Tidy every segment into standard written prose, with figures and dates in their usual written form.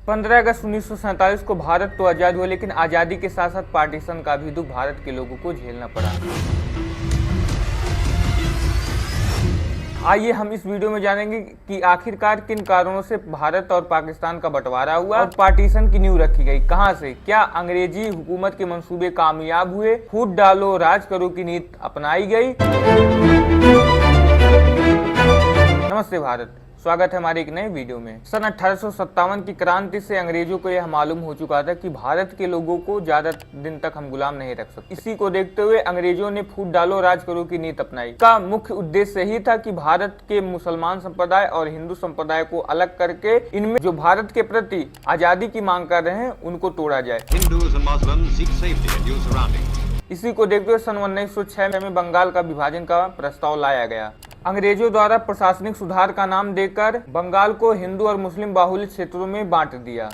15 अगस्त 1947 को भारत तो आज़ाद हुआ, लेकिन आज़ादी के साथ साथ पार्टीशन का भी दुख भारत के लोगों को झेलना पड़ा। आइए हम इस वीडियो में जानेंगे कि आखिरकार किन कारणों से भारत और पाकिस्तान का बंटवारा हुआ और पार्टीशन की नींव रखी गई, कहां से, क्या अंग्रेजी हुकूमत के मंसूबे कामयाब हुए, फूट डालो राज करो की नीति अपनाई गई। नमस्ते भारत, स्वागत है हमारे एक नए वीडियो में। सन 1857 की क्रांति से अंग्रेजों को यह मालूम हो चुका था कि भारत के लोगों को ज्यादा दिन तक हम गुलाम नहीं रख सकते। इसी को देखते हुए अंग्रेजों ने फूट डालो राज करो की नीति अपनाई। का मुख्य उद्देश्य यही था कि भारत के मुसलमान संप्रदाय और हिंदू संप्रदाय को अलग करके इनमें जो भारत के प्रति आजादी की मांग कर रहे हैं उनको तोड़ा जाए। इसी को देखते हुए सन 1906 में बंगाल का विभाजन का प्रस्ताव लाया गया। अंग्रेजों द्वारा प्रशासनिक सुधार का नाम देकर बंगाल को हिंदू और मुस्लिम बाहुल्य क्षेत्रों में बांट दिया,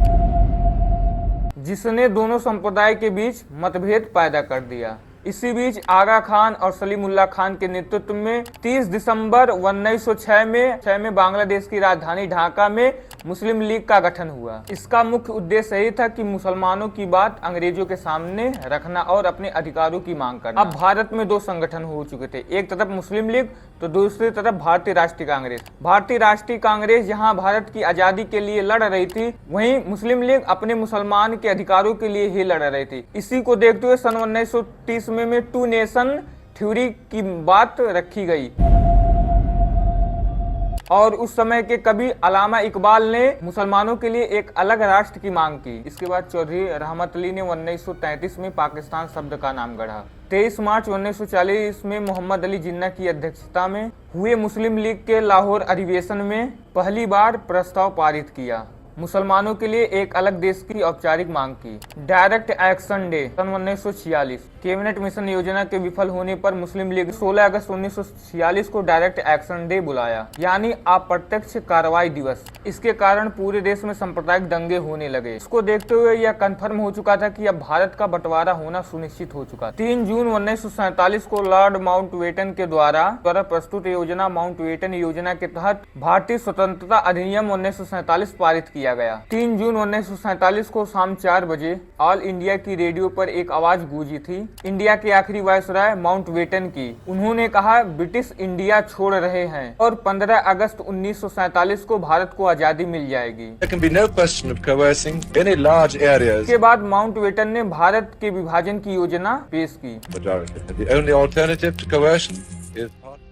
जिसने दोनों संप्रदाय के बीच मतभेद पैदा कर दिया। इसी बीच आगा खान और सलीमुल्लाह खान के नेतृत्व में 30 दिसंबर 1906 में बांग्लादेश की राजधानी ढाका में मुस्लिम लीग का गठन हुआ। इसका मुख्य उद्देश्य यही था कि मुसलमानों की बात अंग्रेजों के सामने रखना और अपने अधिकारों की मांग करना। अब भारत में दो संगठन हो चुके थे, एक तरफ मुस्लिम लीग तो दूसरी तरफ भारतीय राष्ट्रीय कांग्रेस। भारतीय राष्ट्रीय कांग्रेस जहां भारत की आजादी के लिए लड़ रही थी, वहीं मुस्लिम लीग अपने मुसलमान के अधिकारों के लिए ही लड़ रही थी। इसी को देखते हुए सन 1930 में टू नेशन थ्योरी की बात रखी गई और उस समय के कवि अल्लामा इकबाल ने मुसलमानों के लिए एक अलग राष्ट्र की मांग की। इसके बाद चौधरी रहमत अली ने 1933 में पाकिस्तान शब्द का नाम गढ़ा। 23 मार्च 1940 में मोहम्मद अली जिन्ना की अध्यक्षता में हुए मुस्लिम लीग के लाहौर अधिवेशन में पहली बार प्रस्ताव पारित किया, मुसलमानों के लिए एक अलग देश की औपचारिक मांग की। डायरेक्ट एक्शन डे सन 1946 कैबिनेट मिशन योजना के विफल होने पर मुस्लिम लीग 16 अगस्त 1946 को डायरेक्ट एक्शन डे बुलाया, यानी अप्रत्यक्ष कार्रवाई दिवस। इसके कारण पूरे देश में सांप्रदायिक दंगे होने लगे। इसको देखते हुए यह कंफर्म हो चुका था कि अब भारत का बंटवारा होना सुनिश्चित हो चुका। 3 जून 1947 को लॉर्ड माउंटबेटन के द्वारा प्रस्तुत योजना माउंटबेटन योजना के तहत भारतीय स्वतंत्रता अधिनियम 1947 पारित किया गया। 3 जून 1947 को शाम 4 बजे ऑल इंडिया की रेडियो पर एक आवाज गूंजी थी, इंडिया के आखिरी वायसराय माउंटबेटन की। उन्होंने कहा ब्रिटिश इंडिया छोड़ रहे हैं और 15 अगस्त 1947 को भारत को आजादी मिल जाएगी। इसके बाद माउंटबेटन ने भारत के विभाजन की योजना पेश की।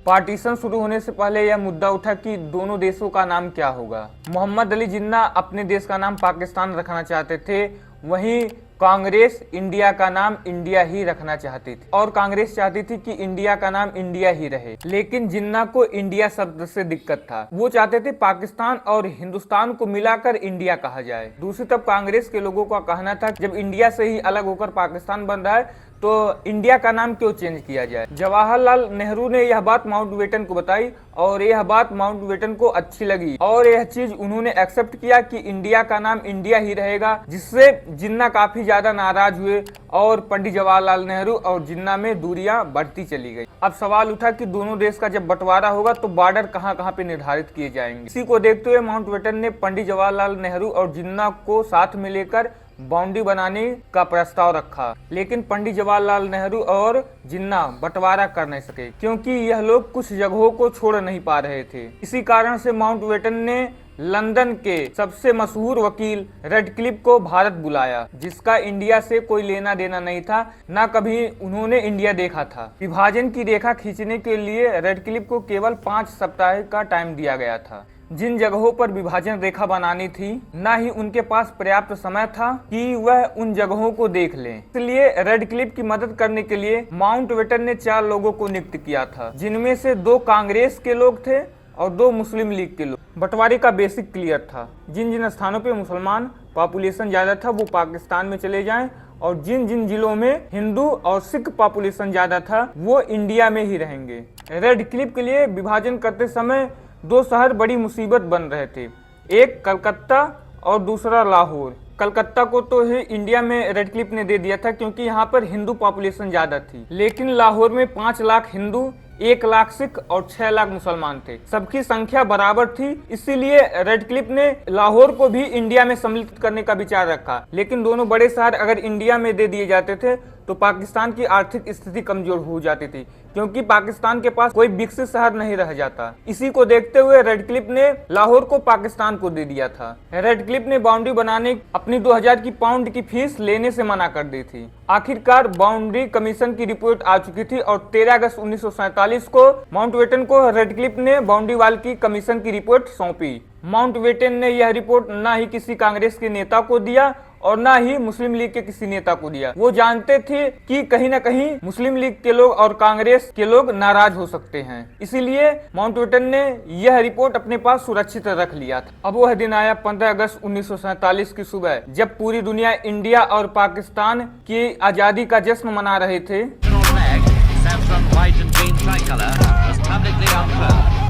पार्टीशन शुरू होने से पहले यह मुद्दा उठा कि दोनों देशों का नाम क्या होगा। मोहम्मद अली जिन्ना अपने देश का नाम पाकिस्तान रखना चाहते थे, वहीं कांग्रेस इंडिया का नाम इंडिया ही रखना चाहती थी और कांग्रेस चाहती थी कि इंडिया का नाम इंडिया ही रहे। लेकिन जिन्ना को इंडिया शब्द से दिक्कत था, वो चाहते थे पाकिस्तान और हिंदुस्तान को मिलाकर इंडिया कहा जाए। दूसरी तरफ कांग्रेस के लोगों का कहना था जब इंडिया से ही अलग होकर पाकिस्तान बन रहा है तो इंडिया का नाम क्यों चेंज किया जाए। जवाहरलाल नेहरू ने यह बात माउंटबेटन को बताई और यह बात माउंटबेटन को अच्छी लगी और यह चीज उन्होंने एक्सेप्ट किया कि इंडिया का नाम इंडिया ही रहेगा, जिससे जिन्ना काफी ज्यादा नाराज हुए और पंडित जवाहरलाल नेहरू और जिन्ना में दूरियां बढ़ती चली गई। अब सवाल उठा कि दोनों देश का जब बंटवारा होगा तो बॉर्डर कहां पे निर्धारित किए जाएंगे। इसी को देखते हुए माउंटबेटन ने पंडित जवाहरलाल नेहरू और जिन्ना को साथ में लेकर बाउंड्री बनाने का प्रस्ताव रखा, लेकिन पंडित जवाहरलाल नेहरू और जिन्ना बंटवारा कर नहीं सके क्योंकि यह लोग कुछ जगहों को छोड़ नहीं पा रहे थे। इसी कारण से माउंटबेटन ने लंदन के सबसे मशहूर वकील रेडक्लिफ को भारत बुलाया, जिसका इंडिया से कोई लेना देना नहीं था, न कभी उन्होंने इंडिया देखा था। विभाजन की रेखा खींचने के लिए रेडक्लिफ को केवल 5 सप्ताह का टाइम दिया गया था। जिन जगहों पर विभाजन रेखा बनानी थी, न ही उनके पास पर्याप्त समय था कि वह उन जगहों को देख लें। इसलिए रेडक्लिफ की मदद करने के लिए माउंटबेटन ने 4 लोगों को नियुक्त किया था, जिनमें से 2 कांग्रेस के लोग थे और 2 मुस्लिम लीग के लोग। बंटवारे का बेसिक क्लियर था, जिन जिन स्थानों पे मुसलमान पॉपुलेशन ज्यादा था वो पाकिस्तान में चले जाएं और जिन जिन जिलों में हिंदू और सिख पॉपुलेशन ज्यादा था वो इंडिया में ही रहेंगे। रेडक्लिफ के लिए विभाजन करते समय 2 शहर बड़ी मुसीबत बन रहे थे, एक कलकत्ता और दूसरा लाहौर। कलकत्ता को तो ही इंडिया में रेडक्लिफ ने दे दिया था क्योंकि यहाँ पर हिंदू पॉपुलेशन ज्यादा थी, लेकिन लाहौर में 5 लाख हिंदू 1 लाख सिख और 6 लाख मुसलमान थे। सबकी संख्या बराबर थी, इसीलिए रेडक्लिफ ने लाहौर को भी इंडिया में सम्मिलित करने का विचार रखा। लेकिन दोनों बड़े शहर अगर इंडिया में दे दिए जाते थे तो पाकिस्तान की आर्थिक स्थिति कमजोर हो जाती थी, क्योंकि पाकिस्तान के पास कोई विकसित शहर नहीं रह जाता। इसी को देखते हुए रेडक्लिफ ने लाहौर को पाकिस्तान को दे दिया था। रेडक्लिफ ने बाउंड्री बनाने अपनी 2000 की पाउंड की फीस लेने से मना कर दी थी। आखिरकार बाउंड्री कमीशन की रिपोर्ट आ चुकी थी और 13 अगस्त 1947 को माउंटबेटन को रेडक्लिफ ने बाउंड्री वाल की कमीशन की रिपोर्ट सौंपी। माउंटबेटन ने यह रिपोर्ट न ही किसी कांग्रेस के नेता को दिया और ना ही मुस्लिम लीग के किसी नेता को दिया। वो जानते थे कि कहीं ना कहीं मुस्लिम लीग के लोग और कांग्रेस के लोग नाराज हो सकते हैं, इसीलिए माउंटबेटन ने यह रिपोर्ट अपने पास सुरक्षित रख लिया था। अब वह दिन आया 15 अगस्त 1947 की सुबह, जब पूरी दुनिया इंडिया और पाकिस्तान की आजादी का जश्न मना रहे थे।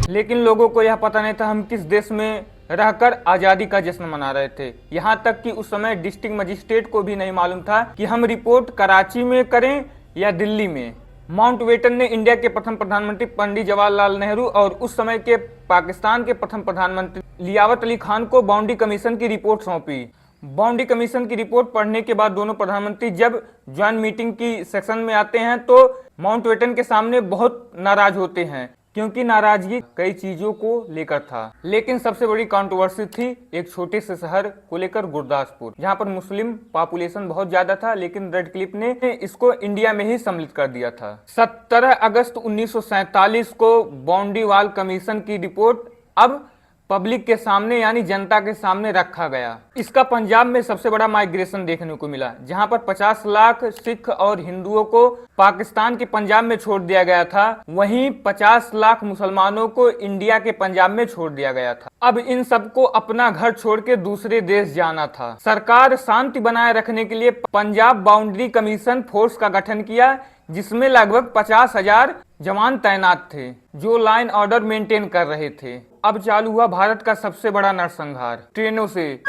लेकिन लोगों को यह पता नहीं था हम किस देश में रहकर आजादी का जश्न मना रहे थे। यहाँ तक कि उस समय डिस्ट्रिक्ट मजिस्ट्रेट को भी नहीं मालूम था कि हम रिपोर्ट कराची में करें या दिल्ली में। माउंटबेटन ने इंडिया के प्रथम प्रधानमंत्री पंडित जवाहरलाल नेहरू और उस समय के पाकिस्तान के प्रथम प्रधानमंत्री लियाकत अली खान को बाउंड्री कमीशन की रिपोर्ट सौंपी। बाउंड्री कमीशन की रिपोर्ट पढ़ने के बाद दोनों प्रधानमंत्री जब ज्वाइंट मीटिंग की सेक्शन में आते हैं तो माउंटबेटन के सामने बहुत नाराज होते हैं, क्योंकि नाराजगी कई चीजों को लेकर था। लेकिन सबसे बड़ी कंट्रोवर्सी थी एक छोटे से शहर को लेकर, गुरदासपुर, जहां पर मुस्लिम पॉपुलेशन बहुत ज्यादा था। लेकिन रेडक्लिफ ने इसको इंडिया में ही सम्मिलित कर दिया था। 17 अगस्त 1947 को बाउंड्री वाल कमीशन की रिपोर्ट अब पब्लिक के सामने यानी जनता के सामने रखा गया। इसका पंजाब में सबसे बड़ा माइग्रेशन देखने को मिला, जहां पर 50 लाख सिख और हिंदुओं को पाकिस्तान के पंजाब में छोड़ दिया गया था, वहीं 50 लाख मुसलमानों को इंडिया के पंजाब में छोड़ दिया गया था। अब इन सबको अपना घर छोड़ के दूसरे देश जाना था। सरकार शांति बनाए रखने के लिए पंजाब बाउंड्री कमीशन फोर्स का गठन किया, जिसमें लगभग 50,000 जवान तैनात थे जो लाइन ऑर्डर मेंटेन कर रहे थे। अब चालू हुआ भारत का सबसे बड़ा नरसंहार ट्रेनों से,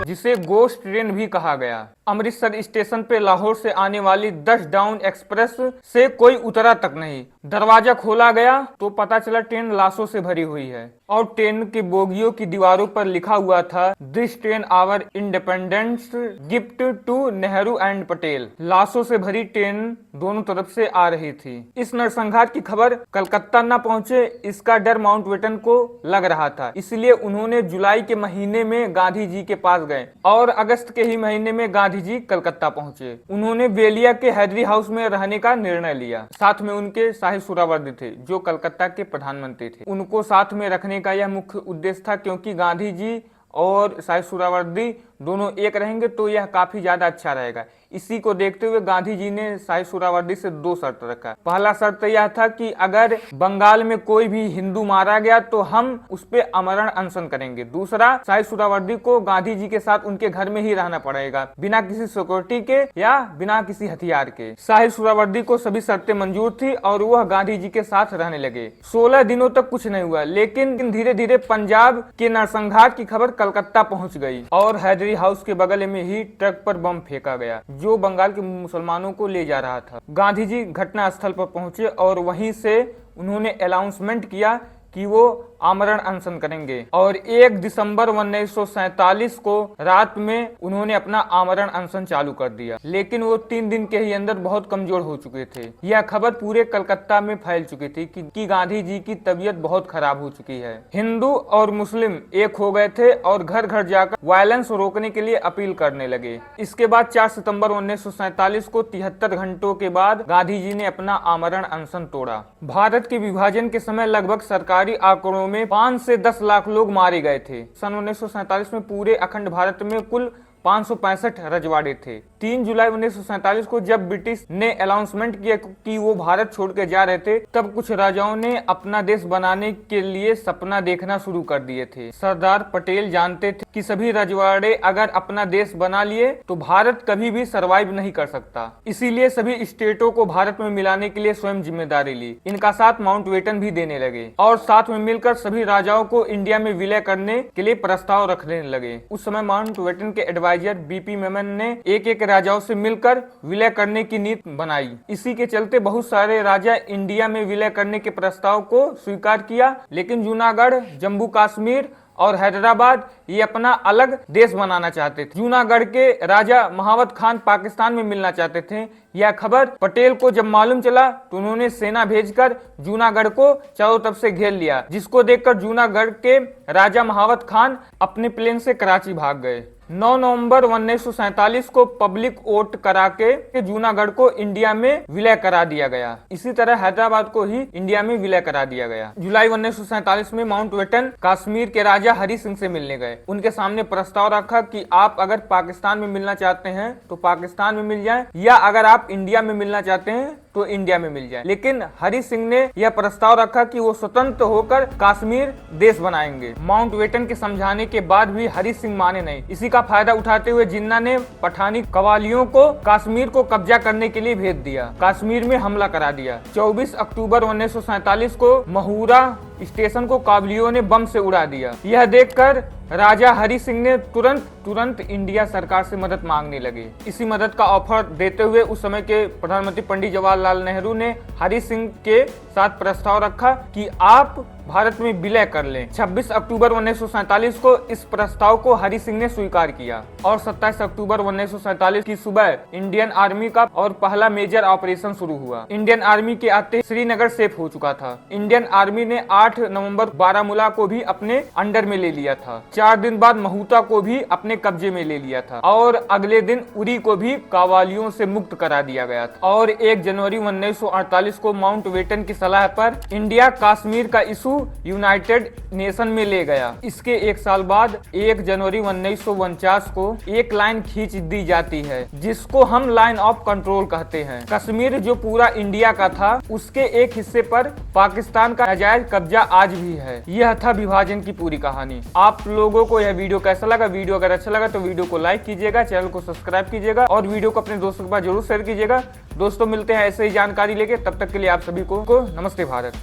जिसे गोश्त ट्रेन भी कहा गया। अमृतसर स्टेशन पे लाहौर से आने वाली 10 डाउन एक्सप्रेस से कोई उतरा तक नहीं। दरवाजा खोला गया तो पता चला ट्रेन लाशों से भरी हुई है और ट्रेन की बोगियों की दीवारों पर लिखा हुआ था, this train our independence gift to Nehru and Patel. लाशों से भरी ट्रेन दोनों तरफ से आ रही थी। इस नरसंहार की खबर कलकत्ता न पहुंचे, इसका डर माउंटबेटन को लग रहा था, इसलिए उन्होंने जुलाई के महीने में गांधी जी के पास गए और अगस्त के ही महीने में गांधी जी कलकत्ता पहुंचे। उन्होंने बेलिया के हैदरी हाउस में रहने का निर्णय लिया। साथ में उनके शाही सुहरावर्दी थे जो कलकत्ता के प्रधानमंत्री थे। उनको साथ में रखने का यह मुख्य उद्देश्य था, क्योंकि गांधी जी और शाही सुहरावर्दी दोनों एक रहेंगे तो यह काफी ज्यादा अच्छा रहेगा। इसी को देखते हुए गांधी जी ने शाही सुहरावर्दी से 2 शर्त रखा। पहला शर्त यह था कि अगर बंगाल में कोई भी हिंदू मारा गया तो हम उस पे आमरण अनशन करेंगे। दूसरा, शाही सुहरावर्दी को गांधी जी के साथ उनके घर में ही रहना पड़ेगा, बिना किसी सिक्योरिटी के या बिना किसी हथियार के। शाही सुहरावर्दी को सभी शर्तें मंजूर थी और वह गांधी जी के साथ रहने लगे। 16 दिनों तक कुछ नहीं हुआ, लेकिन धीरे धीरे पंजाब के नरसंहार की खबर कलकत्ता पहुंच गई और हैदरी हाउस के बगल में ही ट्रक पर बम फेंका गया जो बंगाल के मुसलमानों को ले जा रहा था। गांधी जी घटना स्थल पर पहुंचे और वहीं से उन्होंने अनाउंसमेंट किया कि वो आमरण अनशन करेंगे और 1 दिसंबर 1947 को रात में उन्होंने अपना आमरण अनशन चालू कर दिया। लेकिन वो 3 दिन के ही अंदर बहुत कमजोर हो चुके थे। यह खबर पूरे कलकत्ता में फैल चुकी थी कि गांधी जी की तबीयत बहुत खराब हो चुकी है। हिंदू और मुस्लिम एक हो गए थे और घर घर जाकर वायलेंस रोकने के लिए अपील करने लगे। इसके बाद 4 सितंबर 1947 को 73 घंटों के बाद गांधी जी ने अपना आमरण अनशन तोड़ा। भारत के विभाजन के समय लगभग सरकारी आंकड़ों में 5 से 10 लाख लोग मारे गए थे। सन 1947 में पूरे अखंड भारत में कुल 565 रजवाड़े थे। 3 जुलाई 1947 को जब ब्रिटिश ने अनाउंसमेंट किया कि वो भारत छोड़ के जा रहे थे, तब कुछ राजाओं ने अपना देश बनाने के लिए सपना देखना शुरू कर दिए थे। सरदार पटेल जानते थे कि सभी रजवाड़े अगर अपना देश बना लिए तो भारत कभी भी सरवाइव नहीं कर सकता। इसीलिए सभी स्टेटों को भारत में मिलाने के लिए स्वयं जिम्मेदारी ली। इनका साथ माउंटबेटन भी देने लगे और साथ में मिलकर सभी राजाओं को इंडिया में विलय करने के लिए प्रस्ताव रखने लगे। उस समय माउंटबेटन के एडवाइजर बीपी मेमन ने एक राजाओं से मिलकर विलय करने की नीति बनाई। इसी के चलते बहुत सारे राजा इंडिया में विलय करने के प्रस्ताव को स्वीकार किया, लेकिन जूनागढ़, जम्मू कश्मीर और हैदराबाद ये अपना अलग देश बनाना चाहते थे। जूनागढ़ के राजा महावत खान पाकिस्तान में मिलना चाहते थे। यह खबर पटेल को जब मालूम चला तो उन्होंने सेना भेजकर जूनागढ़ को चारों तरफ से घेर लिया, जिसको देखकर जूनागढ़ के राजा महावत खान अपने प्लेन से कराची भाग गए। 9 नवंबर 1947 को पब्लिक वोट करा के जूनागढ़ को इंडिया में विलय करा दिया गया। इसी तरह हैदराबाद को ही इंडिया में विलय करा दिया गया। जुलाई 1947 में माउंटबेटन कश्मीर के राजा हरि सिंह से मिलने गए। उनके सामने प्रस्ताव रखा कि आप अगर पाकिस्तान में मिलना चाहते हैं तो पाकिस्तान में मिल जाए, या अगर आप इंडिया में मिलना चाहते हैं तो इंडिया में मिल जाए। लेकिन हरि सिंह ने यह प्रस्ताव रखा कि वो स्वतंत्र होकर कश्मीर देश बनाएंगे। माउंटबेटन के समझाने के बाद भी हरि सिंह माने नहीं। इसी का फायदा उठाते हुए जिन्ना ने पठानी कवालियों को कश्मीर को कब्जा करने के लिए भेज दिया। कश्मीर में हमला करा दिया। 24 अक्टूबर 1947 को महूरा स्टेशन को काबलियों ने बम से उड़ा दिया। यह देखकर राजा हरि सिंह ने तुरंत इंडिया सरकार से मदद मांगने लगे। इसी मदद का ऑफर देते हुए उस समय के प्रधानमंत्री पंडित जवाहरलाल नेहरू ने हरि सिंह के साथ प्रस्ताव रखा कि आप भारत में विलय कर लें। 26 अक्टूबर 1947 को इस प्रस्ताव को हरि सिंह ने स्वीकार किया और 27 अक्टूबर 1947 की सुबह इंडियन आर्मी का और पहला मेजर ऑपरेशन शुरू हुआ। इंडियन आर्मी के आते श्रीनगर सेफ हो चुका था। इंडियन आर्मी ने 8 नवंबर बारामूला को भी अपने अंडर में ले लिया था। 4 दिन बाद महूता को भी अपने कब्जे में ले लिया था और अगले दिन उरी को भी कावालियों से मुक्त करा दिया गया था। और 1 जनवरी 1948 को माउंटबेटन की सलाह पर इंडिया कश्मीर का इशू यूनाइटेड नेशन में ले गया। इसके 1 साल बाद 1 जनवरी 1949 को एक लाइन खींच दी जाती है, जिसको हम लाइन ऑफ कंट्रोल कहते हैं। कश्मीर जो पूरा इंडिया का था, उसके एक हिस्से पर पाकिस्तान का नाजायज कब्जा आज भी है। यह था विभाजन की पूरी कहानी। आप लोगों को यह वीडियो कैसा लगा? वीडियो अगर अच्छा लगा तो वीडियो को लाइक कीजिएगा, चैनल को सब्सक्राइब कीजिएगा और वीडियो को अपने दोस्तों के पास जरूर शेयर कीजिएगा। दोस्तों मिलते हैं ऐसे ही जानकारी लेके, तब तक के लिए आप सभी को नमस्ते भारत।